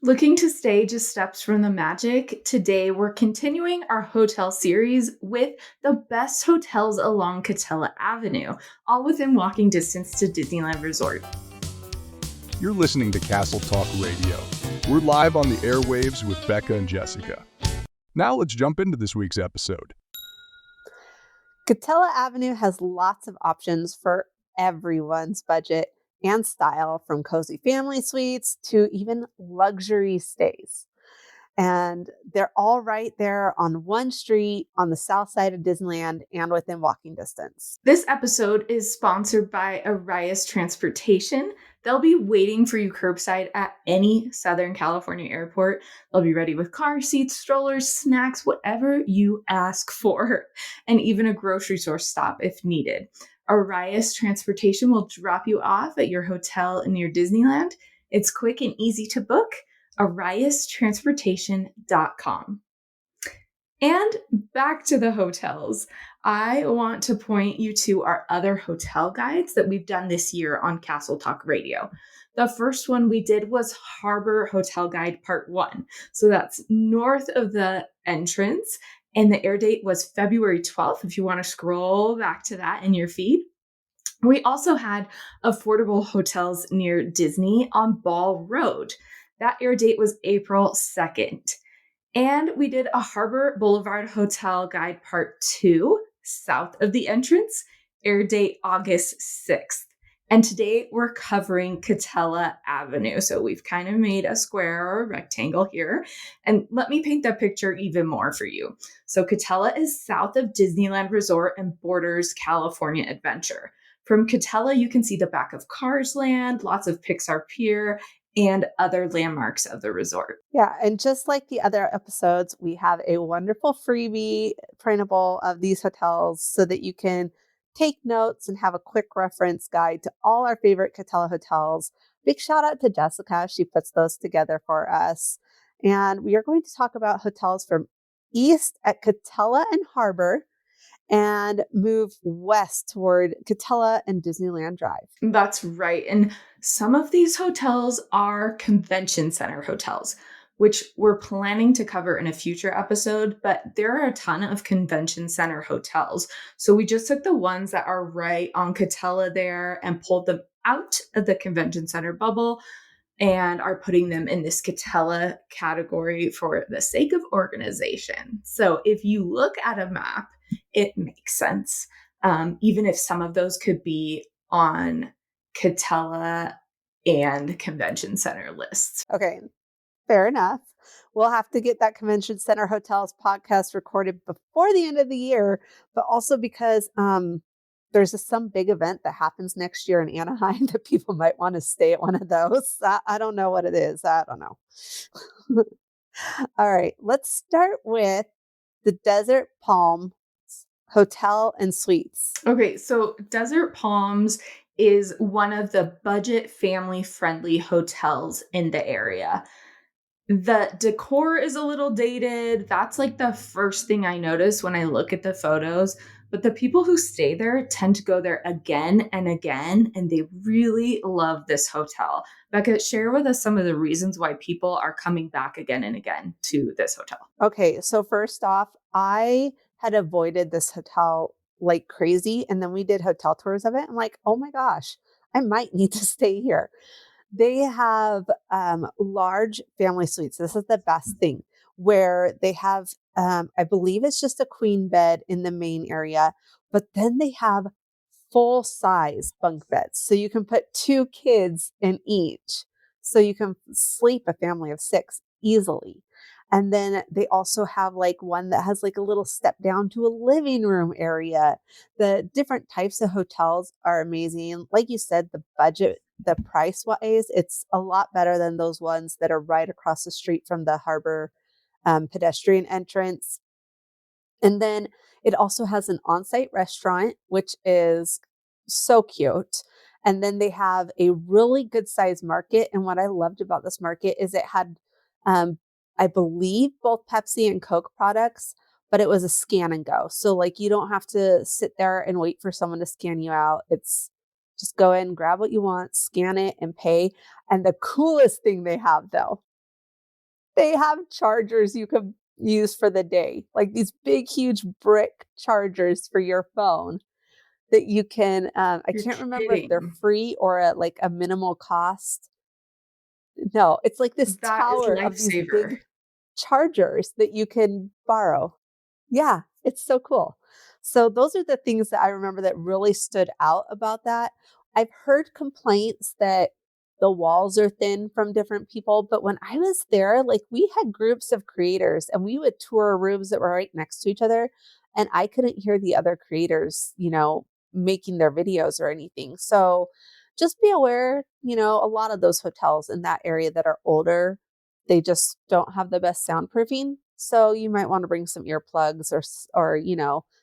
Looking to stay just steps from the magic? Today, we're continuing our hotel series with the best hotels along Katella Avenue, all within walking distance to Disneyland Resort. You're listening to Castle Talk Radio. We're live on the airwaves with Becca and Jessica. Now let's jump into this week's episode. Katella Avenue has lots of options for everyone's budget and style, from cozy family suites to even luxury stays. And they're all right there on one street on the south side of Disneyland and within walking distance. This episode is sponsored by Arias Transportation. They'll be waiting for you curbside at any Southern California airport. They'll be ready with car seats, strollers, snacks, whatever you ask for, and even a grocery store stop if needed. Arias Transportation will drop you off at your hotel near Disneyland. It's quick and easy to book. ariastransportation.com. And back to the hotels. I want to point you to our other hotel guides that we've done this year on Castle Talk Radio. The first one we did was Harbor Hotel Guide Part 1. So that's north of the entrance. And the air date was February 12th, if you want to scroll back to that in your feed. We also had affordable hotels near Disney on Ball Road. That air date was April 2nd. And we did a Harbor Blvd Hotel Guide Part 2, south of the entrance, air date August 6th. And today we're covering Katella Avenue. So we've kind of made a square or a rectangle here. And let me paint the picture even more for you. So Katella is south of Disneyland Resort and borders California Adventure. From Katella, you can see the back of Cars Land, lots of Pixar Pier, and other landmarks of the resort. Yeah, and just like the other episodes, we have a wonderful freebie printable of these hotels so that you can take notes and have a quick reference guide to all our favorite Katella hotels. Big shout out to Jessica. She puts those together for us. And we are going to talk about hotels from east at Katella and Harbor and move west toward Katella and Disneyland Drive. That's right. And some of these hotels are convention center hotels, which we're planning to cover in a future episode, but there are a ton of convention center hotels. So we just took the ones that are right on Katella there and pulled them out of the convention center bubble and are putting them in this Katella category for the sake of organization. So if you look at a map, it makes sense. Even if some of those could be on Katella and convention center lists. Okay, fair enough. We'll have to get that Convention Center Hotels podcast recorded before the end of the year, but also because there's some big event that happens next year in Anaheim that people might want to stay at one of those. I don't know what it is. I don't know. All right, let's start with the Desert Palm Hotel and Suites. Okay, so Desert Palms is one of the budget family-friendly hotels in the area. The decor is a little dated. That's like the first thing I notice when I look at the photos. But the people who stay there tend to go there again and again, and they really love this hotel. Becca, share with us some of the reasons why people are coming back again and again to this hotel. Okay, so first off, I had avoided this hotel like crazy, and then we did hotel tours of it. I'm like, oh my gosh, I might need to stay here. They have large family suites. This is the best thing, where they have, I believe it's just a queen bed in the main area, but then they have full size bunk beds. So you can put 2 kids in each. So you can sleep a family of 6 easily. And then they also have like one that has like a little step down to a living room area. The different types of hotels are amazing. Like you said, the budget, the price wise, it's a lot better than those ones that are right across the street from the Harbor pedestrian entrance. And then it also has an on-site restaurant, which is so cute. And then they have a really good sized market. And what I loved about this market is it had, I believe, both Pepsi and Coke products, but it was a scan and go. So like you don't have to sit there and wait for someone to scan you out. It's just go in, grab what you want, scan it, and pay. And the coolest thing they have, though, They have chargers you can use for the day, like these big, huge brick chargers for your phone that you can, I You're can't remember if they're kidding. free or at like a minimal cost. No, it's like this That is tower of these lifesaver. big chargers that you can borrow. Yeah, it's so cool. So those are the things that I remember that really stood out about that. I've heard complaints that the walls are thin from different people, but when I was there, like we had groups of creators and we would tour rooms that were right next to each other and I couldn't hear the other creators, making their videos or anything. So just be aware, a lot of those hotels in that area that are older, they just don't have the best soundproofing. So you might want to bring some earplugs or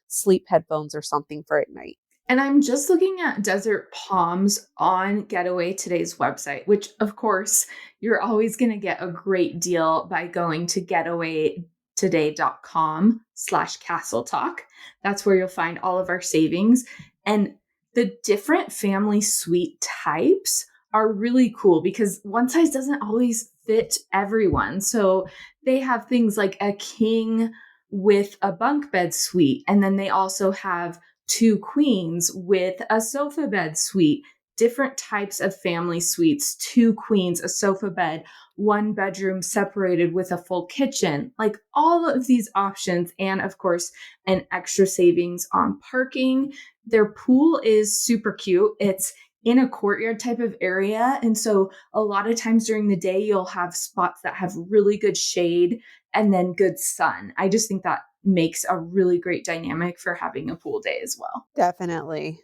sleep headphones or something for at night. And I'm just looking at Desert Palms on Getaway Today's website, which of course you're always going to get a great deal by going to getawaytoday.com/castle talk. That's where you'll find all of our savings. And the different family suite types are really cool because one size doesn't always fit everyone. So they have things like a king with a bunk bed suite. And then they also have two queens with a sofa bed suite, different types of family suites, two queens, a sofa bed, one bedroom separated with a full kitchen, like all of these options. And of course, an extra savings on parking. Their pool is super cute. It's in a courtyard type of area. And so a lot of times during the day, you'll have spots that have really good shade and then good sun. I just think that makes a really great dynamic for having a pool day as well. Definitely.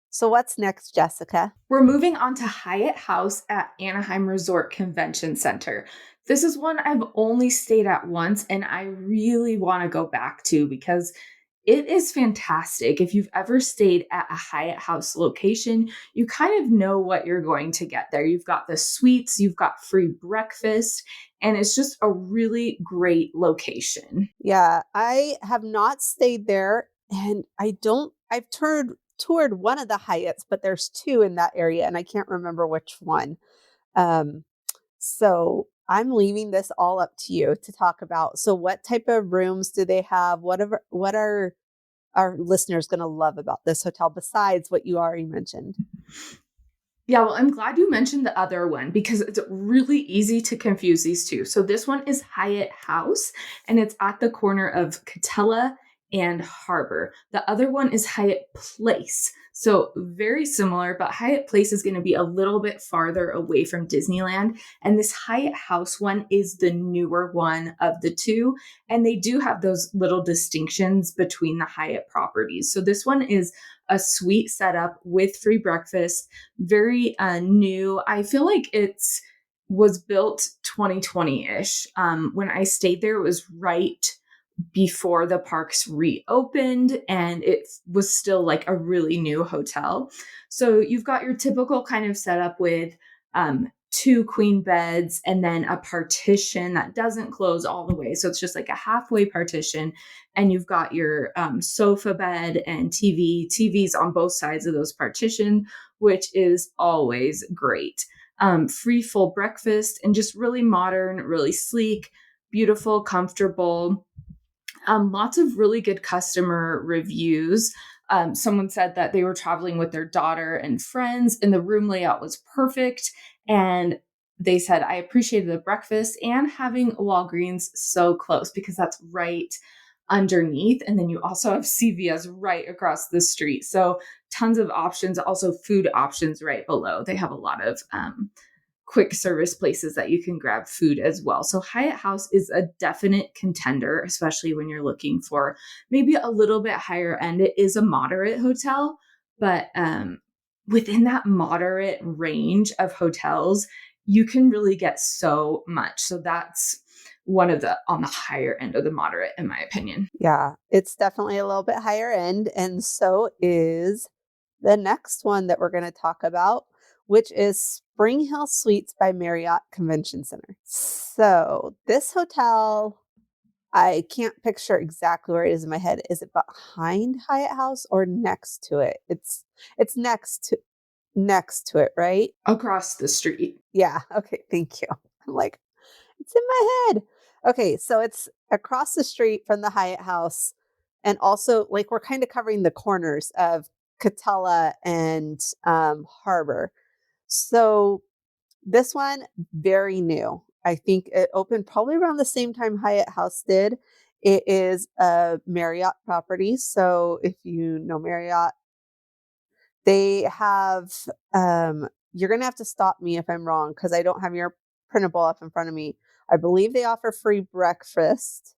So what's next, Jessica? We're moving on to Hyatt House at Anaheim Resort Convention Center. This is one I've only stayed at once and I really want to go back to because it is fantastic. If you've ever stayed at a Hyatt House location, you kind of know what you're going to get there. You've got the suites, you've got free breakfast, and it's just a really great location. Yeah, I have not stayed there and I've toured one of the Hyatts, but there's two in that area and I can't remember which one. Um, so I'm leaving this all up to you to talk about. So what type of rooms do they have? What are our listeners going to love about this hotel besides what you already mentioned? Yeah, well, I'm glad you mentioned the other one because it's really easy to confuse these two. So this one is Hyatt House, and it's at the corner of Katella and Harbor. The other one is Hyatt Place. So very similar, but Hyatt Place is going to be a little bit farther away from Disneyland. And this Hyatt House one is the newer one of the two. And they do have those little distinctions between the Hyatt properties. So this one is a suite setup with free breakfast, very new. I feel like it's was built 2020-ish. When I stayed there, it was right before the parks reopened and it was still like a really new hotel. So you've got your typical kind of setup with two queen beds and then a partition that doesn't close all the way. So it's just like a halfway partition. And you've got your sofa bed and TVs on both sides of those partition, which is always great. Free full breakfast and just really modern, really sleek, beautiful, comfortable. Lots of really good customer reviews. Someone said that they were traveling with their daughter and friends, and the room layout was perfect. And they said, I appreciated the breakfast and having Walgreens so close because that's right underneath. And then you also have CVS right across the street. So tons of options, also food options right below. They have a lot of quick service places that you can grab food as well. So Hyatt House is a definite contender, especially when you're looking for maybe a little bit higher end. It is a moderate hotel, but within that moderate range of hotels, you can really get so much. So that's one of the on the higher end of the moderate, in my opinion. Yeah, it's definitely a little bit higher end. And so is the next one that we're going to talk about, which is Spring Hill Suites by Marriott Convention Center. So this hotel, I can't picture exactly where it is in my head. Is it behind Hyatt House or next to it? It's next to it, right? Across the street. Yeah. Okay. Thank you. I'm like, It's in my head. Okay, so it's across the street from the Hyatt House. And also, like, we're kind of covering the corners of Katella and Harbor. So this one, very new. I think it opened probably around the same time Hyatt House did. It is a Marriott property. So if you know Marriott, they have, you're going to have to stop me if I'm wrong because I don't have your printable up in front of me. I believe they offer free breakfast.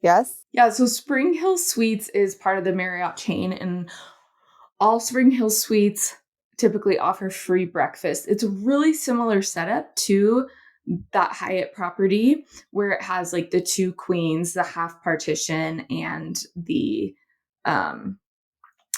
Yes? Yeah, so Spring Hill Suites is part of the Marriott chain, and all Spring Hill Suites typically offer free breakfast. It's a really similar setup to that Hyatt property where it has like the two queens, the half partition, and the um,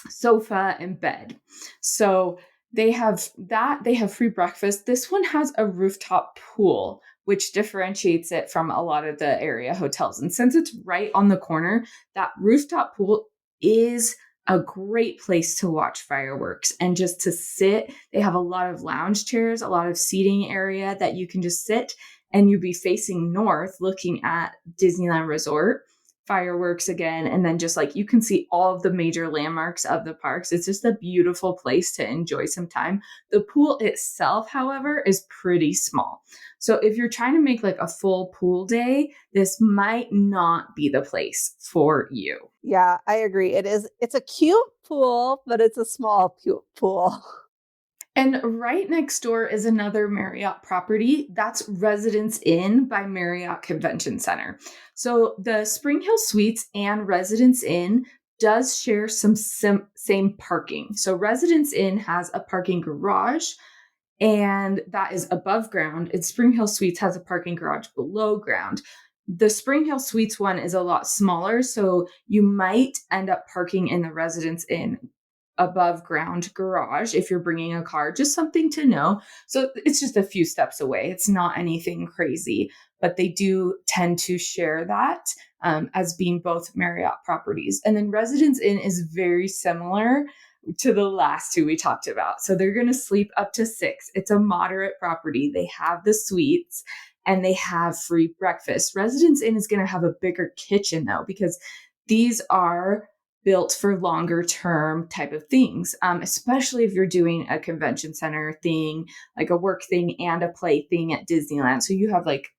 sofa and bed. So they have that, they have free breakfast. This one has a rooftop pool, which differentiates it from a lot of the area hotels. And since it's right on the corner, that rooftop pool is a great place to watch fireworks and just to sit. They have a lot of lounge chairs, a lot of seating area that you can just sit, and you'd be facing north looking at Disneyland Resort fireworks again, and then just like you can see all of the major landmarks of the parks. It's just a beautiful place to enjoy some time. The pool itself, however, is pretty small. So if you're trying to make like a full pool day, this might not be the place for you. Yeah, I agree. It is. It's a cute pool, but it's a small pool. And right next door is another Marriott property. That's Residence Inn by Marriott Convention Center. So the Spring Hill Suites and Residence Inn does share some same parking. So Residence Inn has a parking garage, and that is above ground. And Spring Hill Suites has a parking garage below ground. The Spring Hill Suites one is a lot smaller, so you might end up parking in the Residence Inn above ground garage if you're bringing a car, just something to know. So it's just a few steps away. It's not anything crazy, but they do tend to share that as being both Marriott properties. And then Residence Inn is very similar to the last two we talked about. So they're going to sleep up to 6. It's a moderate property. They have the suites and they have free breakfast. Residence Inn is going to have a bigger kitchen though, because these are built for longer term type of things, especially if you're doing a convention center thing, like a work thing and a play thing at Disneyland. So you have like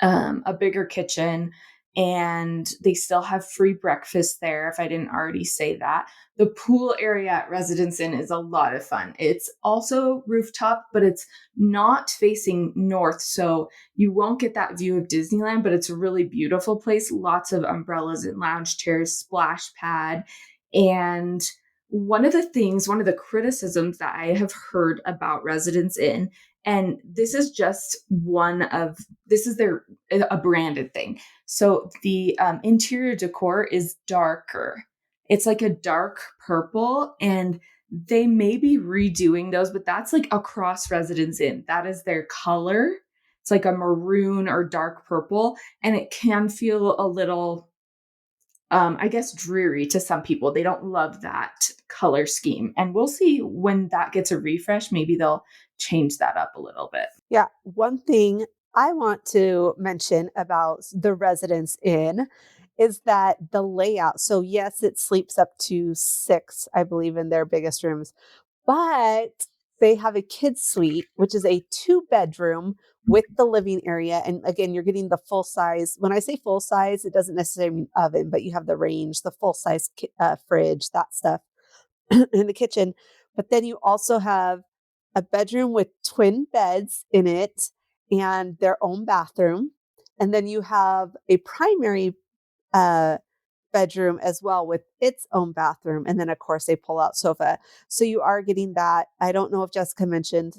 a bigger kitchen, and they still have free breakfast there, if I didn't already say that. The pool area at Residence Inn is a lot of fun. It's also rooftop, but it's not facing north, so you won't get that view of Disneyland, but it's a really beautiful place. Lots of umbrellas and lounge chairs, splash pad. And one of the criticisms that I have heard about Residence Inn, and this is just this is a branded thing. So the interior decor is darker. It's like a dark purple, and they may be redoing those, but that's like across Residence Inn. That is their color. It's like a maroon or dark purple, and it can feel a little, I guess, dreary to some people. They don't love that color scheme. And we'll see when that gets a refresh. Maybe they'll change that up a little bit. Yeah. One thing I want to mention about the Residence Inn is that the layout. So, yes, it sleeps up to 6, I believe, in their biggest rooms, but they have a kids suite, which is a 2-bedroom with the living area. And again, you're getting the full size. When I say full size, it doesn't necessarily mean oven, but you have the range, the full size fridge, that stuff in the kitchen. But then you also have a bedroom with twin beds in it and their own bathroom. And then you have a primary uh, bedroom as well with its own bathroom. And then, of course, a pull out sofa. So you are getting that. I don't know if Jessica mentioned,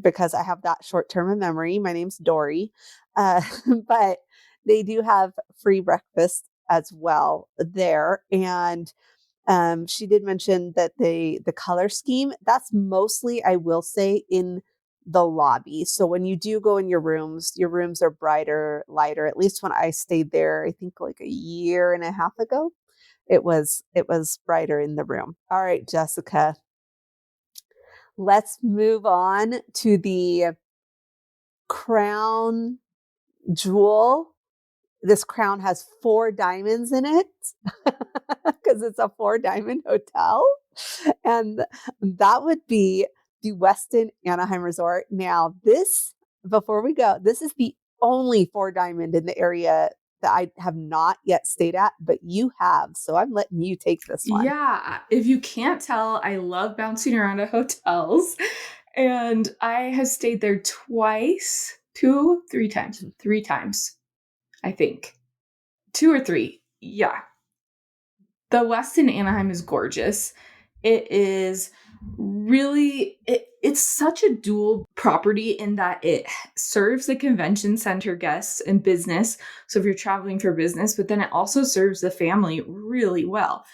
because I have that short term of memory. My name's Dory. Uh, but they do have free breakfast as well there. And she did mention that the color scheme, that's mostly, I will say, in the lobby. So when you do go in your rooms are brighter, lighter. At least when I stayed there, I think like a year and a half ago, it was brighter in the room. All right, Jessica, let's move on to the crown jewel. This crown has 4 diamonds in it because it's a 4-diamond hotel. And that would be the Westin Anaheim Resort. Now, before we go, this is the only 4-diamond in the area that I have not yet stayed at, but you have. So I'm letting you take this one. Yeah, if you can't tell, I love bouncing around at hotels. And I have stayed there twice, 3 times, 3 times, I think. 2 or 3. Yeah. The Westin Anaheim is gorgeous. It is really, it's such a dual property in that it serves the convention center guests and business. So if you're traveling for business, but then it also serves the family really well.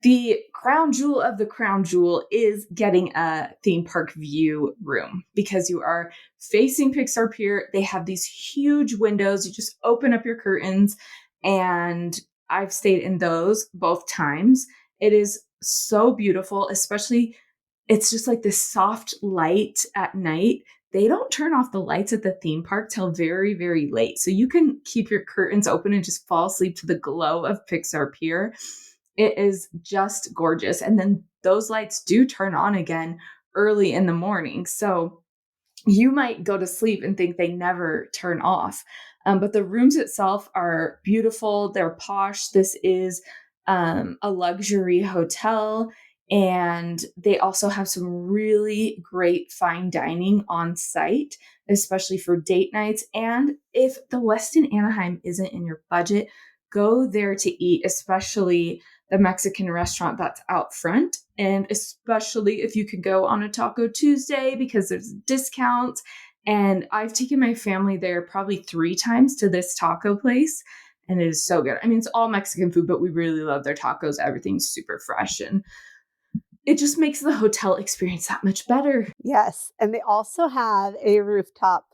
The crown jewel of the crown jewel is getting a theme park view room because you are facing Pixar Pier. They have these huge windows. You just open up your curtains, and I've stayed in those both times. It is so beautiful, especially it's just like this soft light at night. They don't turn off the lights at the theme park till very, very late. So you can keep your curtains open and just fall asleep to the glow of Pixar Pier. It is just gorgeous. And then those lights do turn on again early in the morning. So you might go to sleep and think they never turn off. But the rooms itself are beautiful. They're posh. This is a luxury hotel. And they also have some really great fine dining on site, especially for date nights. And if the Westin Anaheim isn't in your budget, go there to eat, especially the Mexican restaurant that's out front. And especially if you could go on a Taco Tuesday because there's discounts. And I've taken my family there probably 3 times to this taco place. And it is so good. I mean, it's all Mexican food, but we really love their tacos. Everything's super fresh. And it just makes the hotel experience that much better. Yes. And they also have a rooftop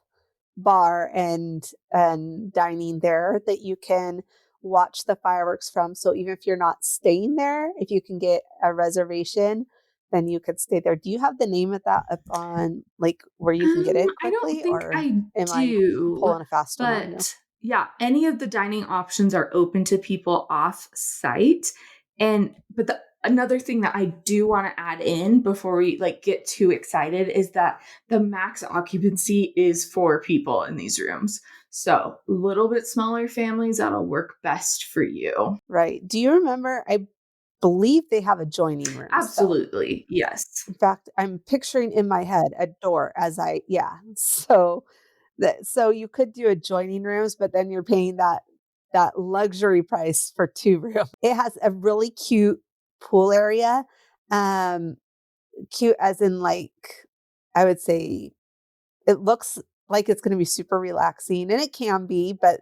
bar and dining there that you can watch the fireworks from. So even if you're not staying there, if you can get a reservation, then you could stay there. Do you have the name of that up on like where you can get it I don't quickly, think or I am I do, pulling a fast one on you? but yeah, any of the dining options are open to people off site. But another thing that I do want to add in before we like get too excited is that the max occupancy is 4 people in these rooms. So a little bit smaller families, that'll work best for you. Right. Do you remember? I believe they have adjoining rooms. Absolutely. Yes. In fact, I'm picturing in my head a door yeah. So you could do adjoining rooms, but then you're paying that luxury price for 2 rooms. It has a really cute pool area. Cute as in like, I would say it looks like it's going to be super relaxing, and it can be, but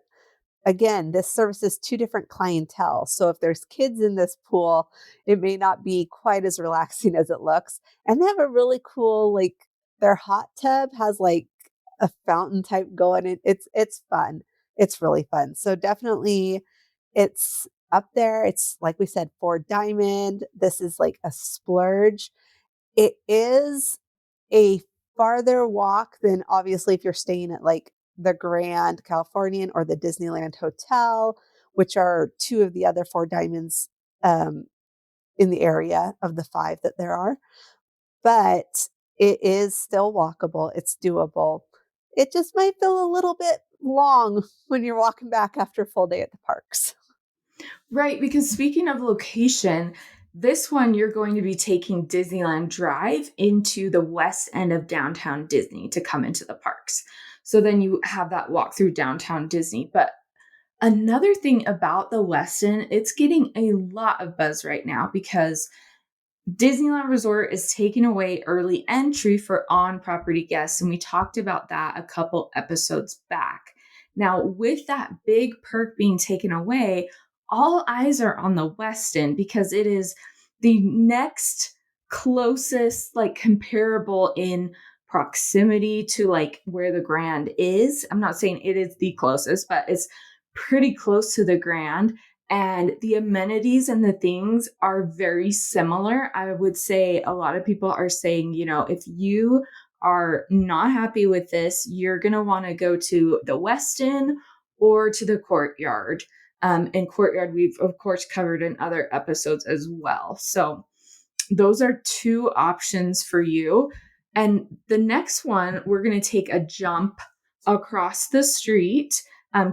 again, this services 2 different clientele. So if there's kids in this pool, it may not be quite as relaxing as it looks. And they have a really cool, like their hot tub has like a fountain type going. It's fun. It's really fun. So definitely it's up there. It's like we said, 4-diamond. This is like a splurge. It is a farther walk than obviously if you're staying at like the Grand Californian or the Disneyland Hotel, which are 2 of the other 4-diamonds in the area of the 5 that there are. But it is still walkable. It's doable. It just might feel a little bit long when you're walking back after a full day at the parks. Right, because speaking of location, this one you're going to be taking Disneyland Drive into the west end of downtown Disney to come into the parks. So then you have that walk through downtown Disney. But another thing about the Westin, it's getting a lot of buzz right now because Disneyland Resort is taking away early entry for on-property guests, and we talked about that a couple episodes back. Now, with that big perk being taken away, all eyes are on the Westin because it is the next closest, like comparable in proximity to like where the Grand is. I'm not saying it is the closest, but it's pretty close to the Grand. And the amenities and the things are very similar. I would say a lot of people are saying, if you are not happy with this, you're going to want to go to the Westin or to the Courtyard. And Courtyard, we've of course covered in other episodes as well. So those are two options for you. And the next one, we're going to take a jump across the street,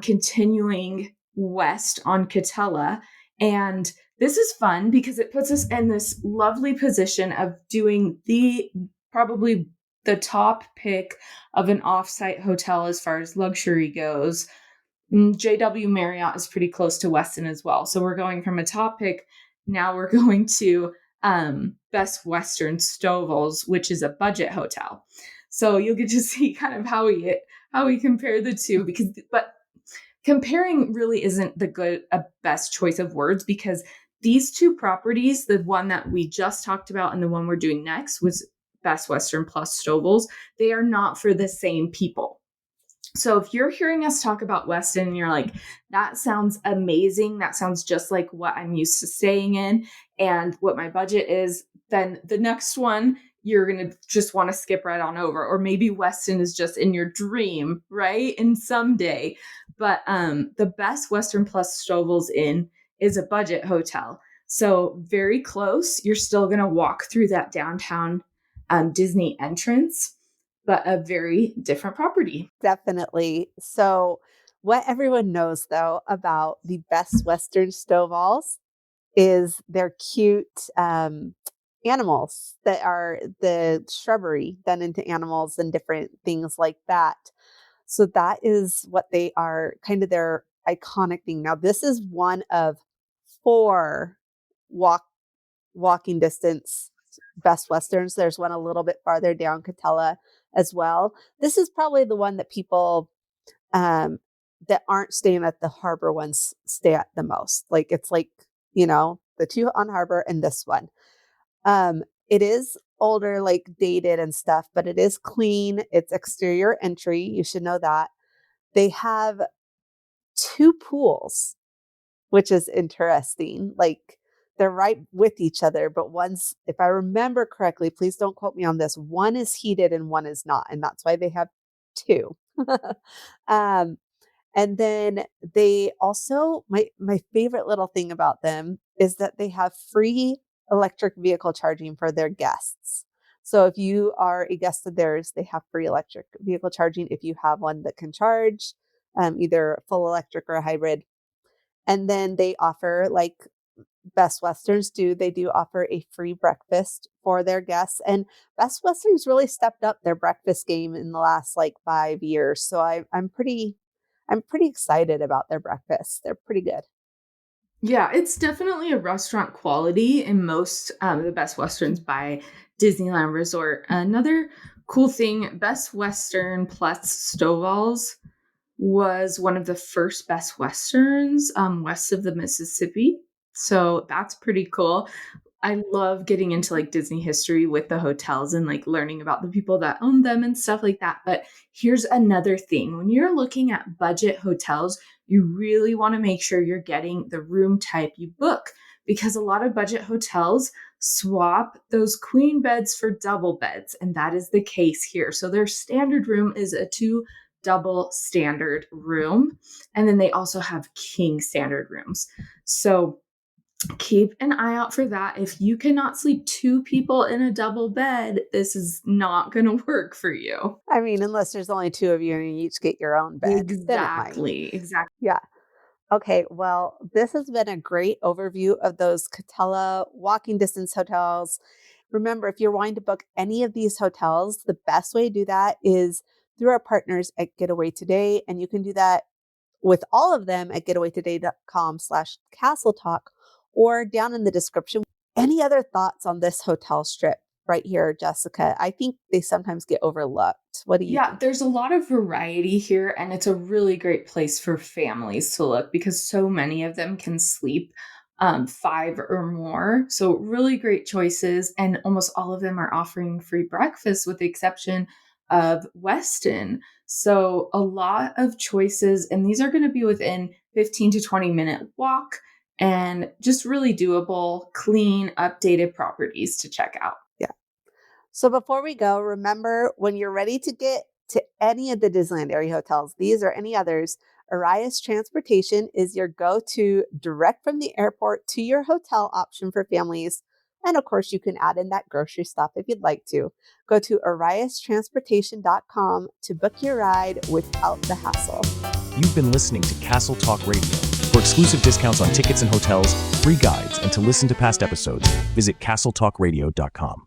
continuing west on Katella. And this is fun because it puts us in this lovely position of doing probably the top pick of an offsite hotel as far as luxury goes. JW Marriott is pretty close to Westin as well. So we're going from a top pick. Now we're going to Best Western Stovall's, which is a budget hotel. So you'll get to see kind of how we compare the two, but comparing really isn't a best choice of words, because these two properties, the one that we just talked about and the one we're doing next was Best Western plus Stovall's, they are not for the same people. So if you're hearing us talk about Westin and you're like, that sounds amazing, that sounds just like what I'm used to staying in and what my budget is, then the next one you're going to just want to skip right on over. Or maybe Westin is just in your dream, right? And someday. But the Best Western plus Stovall's Inn is a budget hotel. So very close. You're still going to walk through that downtown Disney entrance, but a very different property. Definitely. So what everyone knows though about the Best Western Stovall's is their cute animals that are the shrubbery done into animals and different things like that. So that is what they are, kind of their iconic thing. Now, this is one of 4 walking distance Best Westerns. There's one a little bit farther down Katella as well. This is probably the one that people that aren't staying at the Harbor ones stay at the most. Like it's like, the 2 on Harbor and this one. It is older, like dated and stuff, but it is clean. It's exterior entry. You should know that. They have 2 pools, which is interesting. Like they're right with each other, but one's, if I remember correctly, please don't quote me on this, one is heated and one is not. And that's why they have 2. And then they also, my favorite little thing about them is that they have free electric vehicle charging for their guests. So if you are a guest of theirs, they have free electric vehicle charging if you have one that can charge, either full electric or a hybrid. And then they offer, like Best Westerns do, they do offer a free breakfast for their guests. And Best Westerns really stepped up their breakfast game in the last 5 years. So I'm pretty excited about their breakfast. They're pretty good. Yeah, it's definitely a restaurant quality in most the Best Westerns by Disneyland Resort. Another cool thing, Best Western plus Stovall's was one of the first Best Westerns west of the Mississippi. So that's pretty cool. I love getting into Disney history with the hotels and learning about the people that own them and stuff like that. But here's another thing. When you're looking at budget hotels, you really want to make sure you're getting the room type you book, because a lot of budget hotels swap those queen beds for double beds. And that is the case here. So their standard room is a 2 double standard room. And then they also have king standard rooms. So keep an eye out for that. If you cannot sleep 2 people in a double bed, this is not going to work for you. I mean, unless there's only 2 of you and you each get your own bed. Exactly. Yeah. Okay. Well, this has been a great overview of those Katella walking distance hotels. Remember, if you're wanting to book any of these hotels, the best way to do that is through our partners at Getaway Today. And you can do that with all of them at getawaytoday.com/castle talk, or down in the description. Any other thoughts on this hotel strip right here, Jessica? I think they sometimes get overlooked. What do you think? There's a lot of variety here, and it's a really great place for families to look because so many of them can sleep 5 or more. So really great choices, and almost all of them are offering free breakfast with the exception of Westin. So a lot of choices, and these are going to be within 15 to 20 minute walk, and just really doable, clean, updated properties to check out. Yeah. So before we go, remember when you're ready to get to any of the Disneyland area hotels, these or any others, Arias Transportation is your go-to direct from the airport to your hotel option for families. And of course, you can add in that grocery stuff if you'd like to. Go to ariastransportation.com to book your ride without the hassle. You've been listening to Castle Talk Radio. For exclusive discounts on tickets and hotels, free guides, and to listen to past episodes, visit castletalkradio.com.